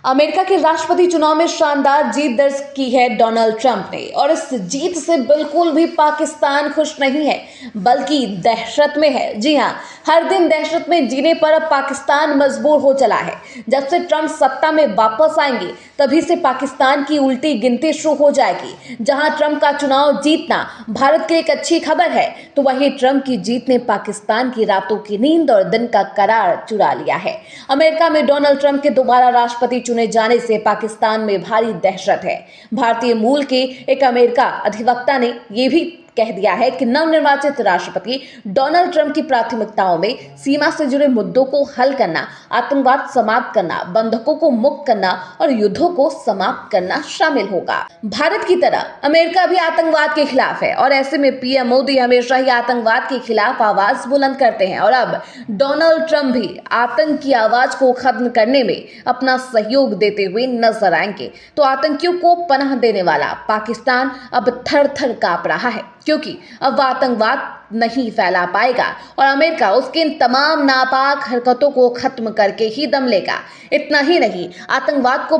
America के राष्ट्रपति चुनाव में शानदार जीत दर्ज की है डोनाल्ड ट्रंप ने और इस जीत से बिल्कुल भी पाकिस्तान खुश नहीं है बल्कि दहशत में है। जी हां, हर दिन दहशत में जीने पर अब पाकिस्तान मजबूर हो चला है। जब से ट्रंप सत्ता में वापस आएंगे तभी से पाकिस्तान की उल्टी गिनती शुरू हो जाएगी। जहां ट्रंप का चुनाव जीतना भारत के लिए एक अच्छी खबर है, तो वहीं ट्रंप की जीत ने पाकिस्तान की रातों की नींद और दिन का करार चुरा लिया है। अमेरिका में डोनाल्ड ट्रंप के दोबारा राष्ट्रपति चुने जाने से पाकिस्तान में भारी दहशत है। भारतीय मूल के एक अमेरिका अधिवक्ता ने यह भी कह दिया है कि नवनिर्वाचित राष्ट्रपति डोनाल्ड ट्रंप की प्राथमिकताओं में सीमा से जुड़े मुद्दों को हल करना, आतंकवाद समाप्त करना, बंधकों को मुक्त करना और युद्धों को समाप्त करना शामिल होगा। भारत की तरह अमेरिका भी आतंकवाद के खिलाफ है और ऐसे में पीएम मोदी हमेशा ही आतंकवाद के खिलाफ आवाज बुलंद करते हैं और अब डोनाल्ड ट्रंप भी आतंक की आवाज को खत्म करने में अपना सहयोग देते हुए नजर आएंगे। तो आतंकियों को पनाह देने वाला पाकिस्तान अब थर थर कांप रहा है, क्योंकि अब वह आतंकवाद नहीं फैला पाएगा और अमेरिका उसके इन तमाम नापाक हरकतों को खत्म करके ही दम लेगा। इतना ही नहीं, आतंकवाद को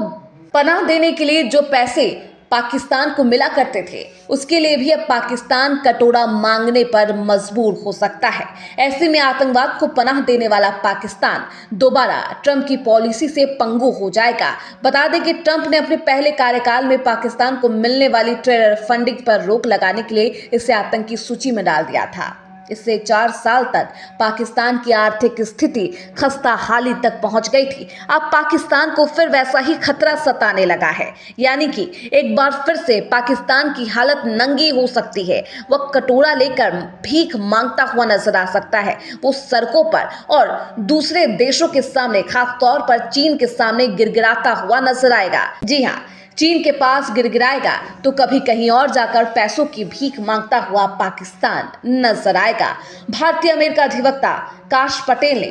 पनाह देने के लिए जो पैसे पाकिस्तान को मिला करते थे, उसके लिए भी अब पाकिस्तान कटोरा मांगने पर मजबूर हो सकता है। ऐसे में आतंकवाद को पनाह देने वाला पाकिस्तान दोबारा ट्रंप की पॉलिसी से पंगु हो जाएगा। बता दें कि ट्रंप ने अपने पहले कार्यकाल में पाकिस्तान को मिलने वाली टेरर फंडिंग पर रोक लगाने के लिए इसे आतंकी सूची में डाल दिया था। इससे 4 साल तक पाकिस्तान की आर्थिक स्थिति खस्ताहाली तक पहुंच गई थी। अब पाकिस्तान को फिर वैसा ही खतरा सताने लगा है, यानी कि एक बार फिर से पाकिस्तान की हालत नंगी हो सकती है। वह कटोरा लेकर भीख मांगता हुआ नजर आ सकता है। वो सड़कों पर और दूसरे देशों के सामने, खास तौर पर चीन के सामने गिड़गिड़ाता हुआ नजर आएगा। जी हाँ, चीन के पास गिड़गिड़ाएगा तो कभी कहीं और जाकर पैसों की भीख मांगता हुआ पाकिस्तान नजर आएगा। भारतीय अमेरिका अधिवक्ता काश पटेल ने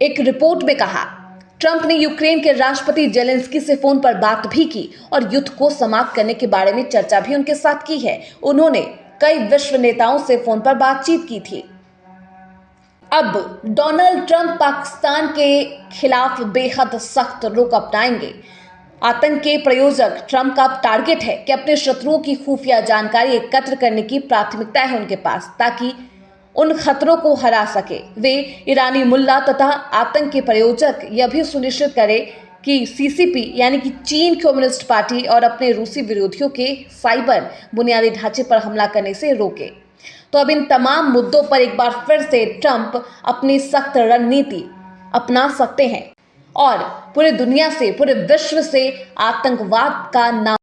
एक रिपोर्ट में कहा, ट्रंप ने यूक्रेन के राष्ट्रपति जेलेंस्की से फोन पर बात भी की और युद्ध को समाप्त करने के बारे में चर्चा भी उनके साथ की है। उन्होंने कई विश्व नेताओं से फोन पर बातचीत की थी। अब डोनाल्ड ट्रंप पाकिस्तान के खिलाफ बेहद सख्त रुख अपनाएंगे। आतंक के प्रायोजक ट्रंप का टारगेट है कि अपने शत्रुओं की खुफिया जानकारी एकत्र करने की प्राथमिकता है उनके पास, ताकि उन खतरों को हरा सके। वे ईरानी मुल्ला तथा आतंक के प्रायोजक यह भी सुनिश्चित करें कि सीसीपी यानी कि चीन कम्युनिस्ट पार्टी और अपने रूसी विरोधियों के साइबर बुनियादी ढांचे पर हमला करने से रोके। तो अब इन तमाम मुद्दों पर एक बार फिर से ट्रंप अपनी सख्त रणनीति अपना सकते हैं और पूरे दुनिया से, पूरे विश्व से आतंकवाद का नाम